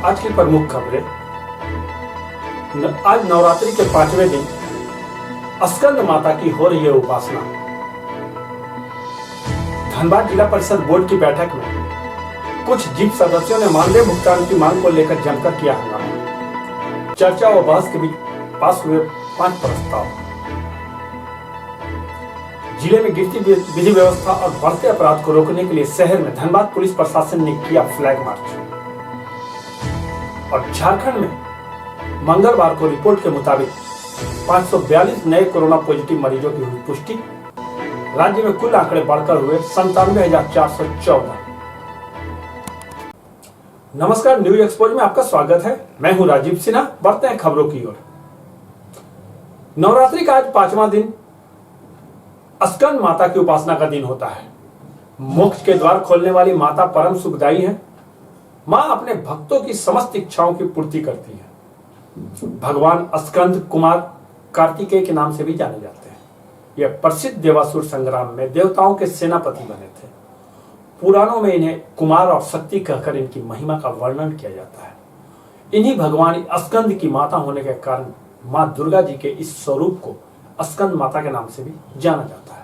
आज की प्रमुख खबरें। आज नवरात्रि के 5वें दिन स्कंद माता की हो रही है उपासना। धनबाद जिला परिषद बोर्ड की बैठक में कुछ जीप सदस्यों ने मानदेय भुगतान की मांग को लेकर जमकर किया हंगामा। चर्चा व बहस के बीच पास हुए 5 प्रस्ताव। जिले में गिरती विधि व्यवस्था और बढ़ते अपराध को रोकने के लिए शहर में धनबाद पुलिस प्रशासन ने किया फ्लैग मार्च। और झारखंड में मंगलवार को रिपोर्ट के मुताबिक 542 नए कोरोना पॉजिटिव मरीजों की हुई पुष्टि। राज्य में कुल आंकड़े बढ़कर हुए 97,414। नमस्कार, न्यूज एक्सपोज में आपका स्वागत है। मैं हूं राजीव सिन्हा। बढ़ते हैं खबरों की ओर। नवरात्रि का आज 5वां दिन स्कंद माता की उपासना का दिन होता है। मोक्ष के द्वार खोलने वाली माता परम सुखदायी है। मां अपने भक्तों की समस्त इच्छाओं की पूर्ति करती है। भगवान स्कंद कुमार कार्तिकेय के नाम से भी जाने जाते हैं। यह प्रसिद्ध देवासुर संग्राम में देवताओं के सेनापति बने थे। पुराणों में इन्हें कुमार और शक्ति कहकर इनकी महिमा का वर्णन किया जाता है। इन्हीं भगवान स्कंद की माता होने के कारण मां दुर्गा जी के इस स्वरूप को स्कंद माता के नाम से भी जाना जाता है।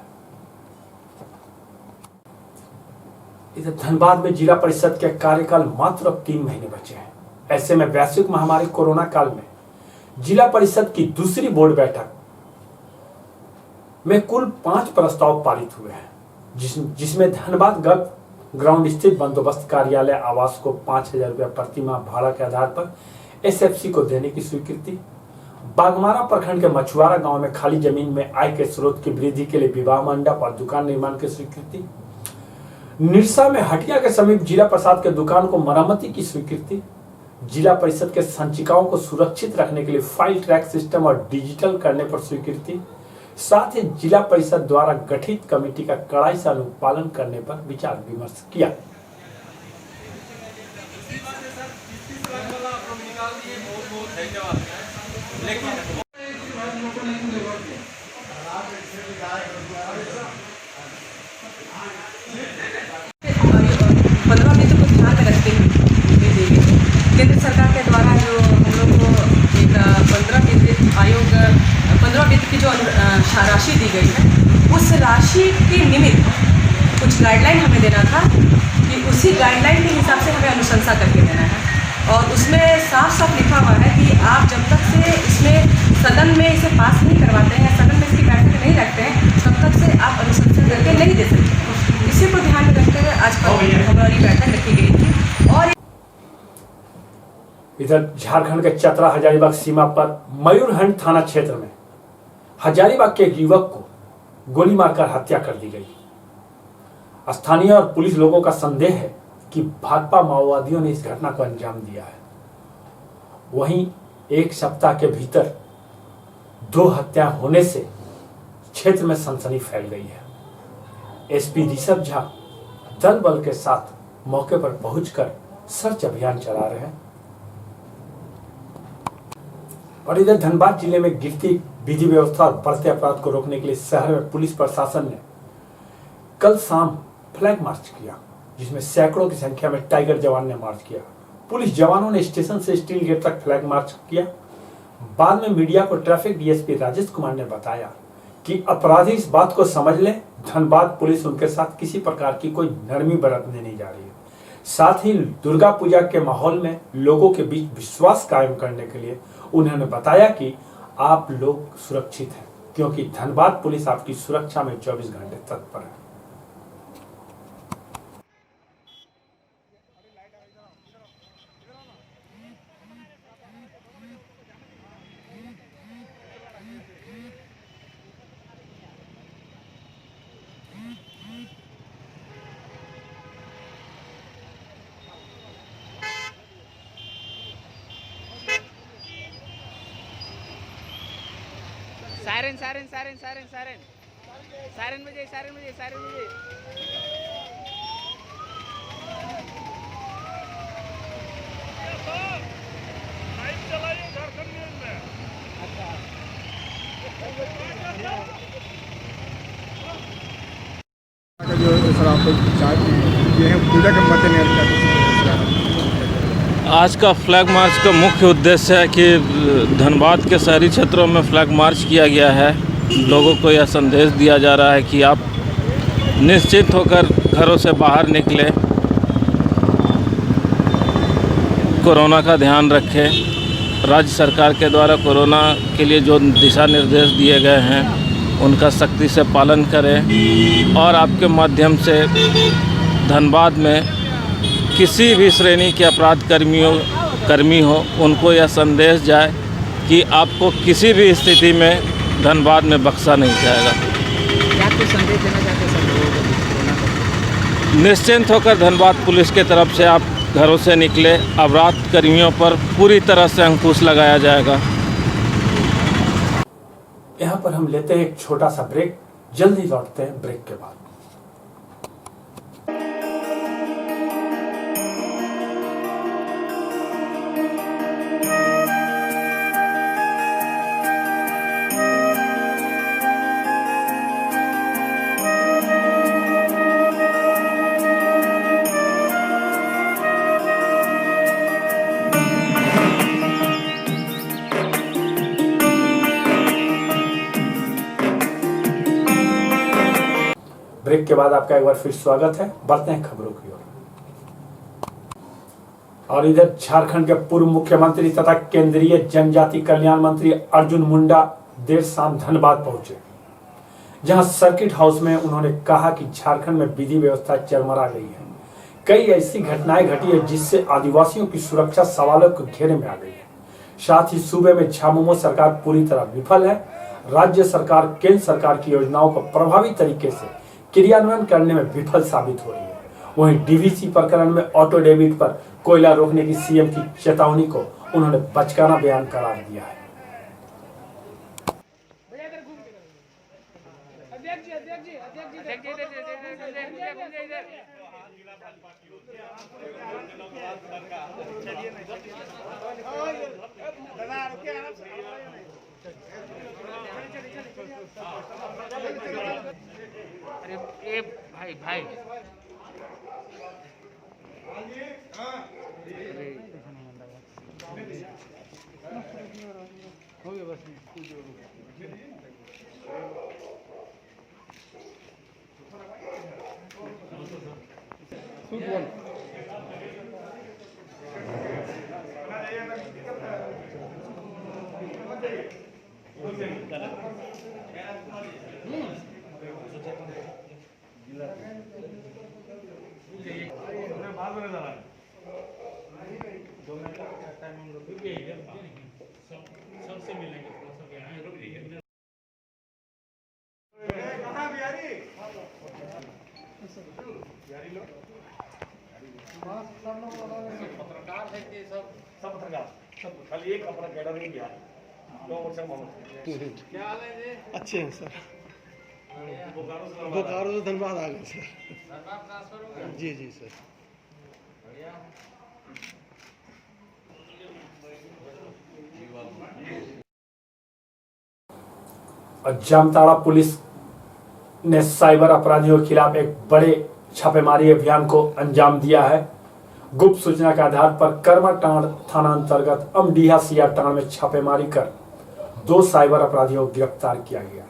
इधर धनबाद में जिला परिषद के कार्यकाल मात्र अब 3 महीने बचे हैं। ऐसे में वैश्विक महामारी कोरोना काल में जिला परिषद की दूसरी बोर्ड बैठक में कुल 5 प्रस्ताव पारित हुए हैं, जिसमें धनबाद ग्राउंड स्थित बंदोबस्त कार्यालय आवास को 5,000 रुपया प्रति माह भाड़ा के आधार पर एसएफसी को देने की स्वीकृति, बागमारा प्रखंड के मछुआरा गांव में खाली जमीन में आय के स्रोत की वृद्धि के लिए विवाह मंडप और दुकान निर्माण की स्वीकृति, निरसा में हटिया के समीप जिला प्रसाद के दुकान को मरम्मती की स्वीकृति, जिला परिषद के संचिकाओं को सुरक्षित रखने के लिए फाइल ट्रैक सिस्टम और डिजिटल करने पर स्वीकृति, साथ ही जिला परिषद द्वारा गठित कमेटी का कड़ाई से अनुपालन करने पर विचार विमर्श किया। केंद्र सरकार के द्वारा जो हम लोग को एक 15 वित्त आयोग 15 वित्त की जो राशि दी गई है, उस राशि के निमित्त कुछ गाइडलाइन हमें देना था कि उसी गाइडलाइन के हिसाब से हमें अनुशंसा करके देना है। और उसमें साफ साफ लिखा हुआ है कि आप जब तक से इसमें सदन में इसे पास नहीं करवाते हैं, सदन में इसकी बैठक नहीं रखते हैं, तब तक से आप अनुशंसा करके नहीं दे सकते। इसी को ध्यान में रखते हुए आज हमारी बैठक रखी गई थी। और इधर झारखंड के चतरा हजारीबाग सीमा पर मयूरहंड थाना क्षेत्र में हजारीबाग के एक युवक को गोली मारकर हत्या कर दी गई। स्थानीय और पुलिस लोगों का संदेह है कि भाकपा माओवादियों ने इस घटना को अंजाम दिया है। वहीं एक सप्ताह के भीतर 2 हत्या होने से क्षेत्र में सनसनी फैल गई है। एसपी ऋषभ झा दल बल के साथ मौके पर पहुंचकर सर्च अभियान चला रहे हैं। और इधर धनबाद जिले में गिरती विधि व्यवस्था और बढ़ते अपराध को रोकने के लिए शहर में पुलिस प्रशासन ने कल शाम फ्लैग मार्च किया, जिसमें सैकड़ों की संख्या में टाइगर जवान ने मार्च किया। पुलिस जवानों ने स्टेशन से स्टील गेट तक फ्लैग मार्च किया। बाद में मीडिया को ट्रैफिक डीएसपी राजेश कुमार ने बताया कि अपराधी इस बात को समझ लें, धनबाद पुलिस उनके साथ किसी प्रकार की कोई नरमी बरतने नहीं जा रही है। साथ ही दुर्गा पूजा के माहौल में लोगों के बीच विश्वास कायम करने के लिए उन्होंने बताया कि आप लोग सुरक्षित हैं, क्योंकि धनबाद पुलिस आपकी सुरक्षा में 24 घंटे तत्पर है। Siren siren siren siren siren siren बजे सायरन बजे सायरन बजे लाइट चलाइए झारखंड न्यूज़ में। अच्छा जो सर आप ये हैं पूजा के मद्देनजर क्या आज का फ्लैग मार्च का मुख्य उद्देश्य है कि धनबाद के शहरी क्षेत्रों में फ्लैग मार्च किया गया है। लोगों को यह संदेश दिया जा रहा है कि आप निश्चित होकर घरों से बाहर निकलें, कोरोना का ध्यान रखें। राज्य सरकार के द्वारा कोरोना के लिए जो दिशा निर्देश दिए गए हैं उनका सख्ती से पालन करें और आपके माध्यम से धनबाद में किसी भी श्रेणी के अपराध कर्मी हो उनको यह संदेश जाए कि आपको किसी भी स्थिति में धनबाद में बख्शा नहीं जाएगा। क्या कुछ संदेश देना चाहते हैं सब लोगों को? निश्चिंत होकर धनबाद पुलिस की तरफ से आप घरों से निकले, अपराध कर्मियों पर पूरी तरह से अंकुश लगाया जाएगा। यहाँ पर हम लेते हैं एक छोटा सा ब्रेक, जल्दी लौटते हैं ब्रेक के बाद। ब्रेक के बाद आपका एक बार फिर स्वागत है। बढ़ते हैं खबरों की ओर। और इधर झारखंड के पूर्व मुख्यमंत्री तथा केंद्रीय जनजाति कल्याण मंत्री अर्जुन मुंडा देर शाम धनबाद पहुंचे, जहां सर्किट हाउस में उन्होंने कहा कि झारखंड में विधि व्यवस्था चरमरा गई है। कई ऐसी घटनाएं घटी है जिससे आदिवासियों की सुरक्षा सवालों के घेरे में आ गई है। साथ ही सूबे में झामुमो सरकार पूरी तरह विफल है। राज्य सरकार केंद्र सरकार की योजनाओं को प्रभावी तरीके से क्रियान्वयन करने में विफल साबित हो रही है। वहीं डीवीसी प्रकरण में ऑटो डेबिट पर कोयला रोकने की सीएम की चेतावनी को उन्होंने बचकाना बयान करार दिया है। अरे ए भाई भाई हो गया बस। सबसे मिलेंगे पत्रकार है कि सब पत्रकार सब खाली एक अपना कैडर नहीं गया 2 वर्ष क्या हाल है जी? अच्छे हैं सर। बोकारो से धनबाद आ गए सर। धनबाद ट्रांसफर हो गया? जी जी सर। बढ़िया। जामताड़ा पुलिस ने साइबर अपराधियों के खिलाफ एक बड़े छापेमारी अभियान को अंजाम दिया है। गुप्त सूचना के आधार पर करमाटांड़ थाना अंतर्गत अमडीहा सियाटांड़ में छापेमारी कर 2 साइबर अपराधियों को गिरफ्तार किया गया।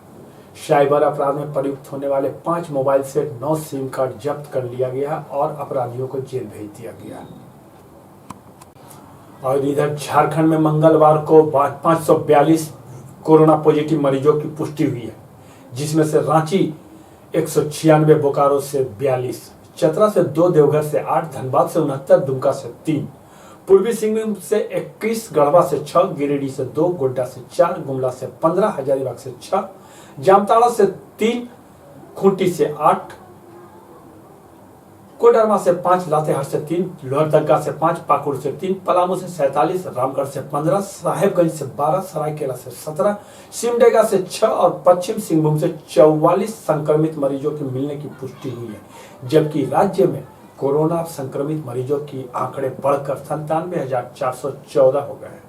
साइबर अपराध में प्रयुक्त होने वाले 5 मोबाइल सेट 9 सिम कार्ड जब्त कर लिया गया और अपराधियों को जेल भेज दिया गया। और इधर झारखंड में मंगलवार को 542 कोरोना पॉजिटिव मरीजों की पुष्टि हुई है, जिसमें से रांची 196, बोकारो से 42, चतरा से 2, देवघर से 8, धनबाद से 69, दुमका से 3, पूर्वी सिंहभूम से 21, गढ़वा से 6, गिरिडीह से 2, गोड्डा से 4, गुमला से 15, हजारीबाग से 6, जामताड़ा से 3, खूंटी से 8, कोडरमा से 5, लातेहार से 3, लोहरदगा से 5, पाकुड़ से 3, पलामू से 47, रामगढ़ से 15, साहेबगंज से 12, सरायकेला से 17, सिमडेगा से 6 और पश्चिम सिंहभूम से 44 संक्रमित मरीजों के मिलने की पुष्टि हुई है, जबकि राज्य में कोरोना संक्रमित मरीजों की आंकड़े बढ़कर 97,414 हो गए।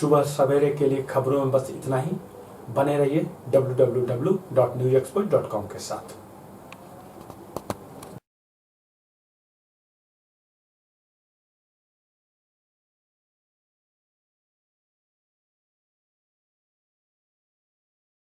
सुबह सवेरे के लिए खबरों में बस इतना ही। बने रहिए www.newsexpert.com के साथ।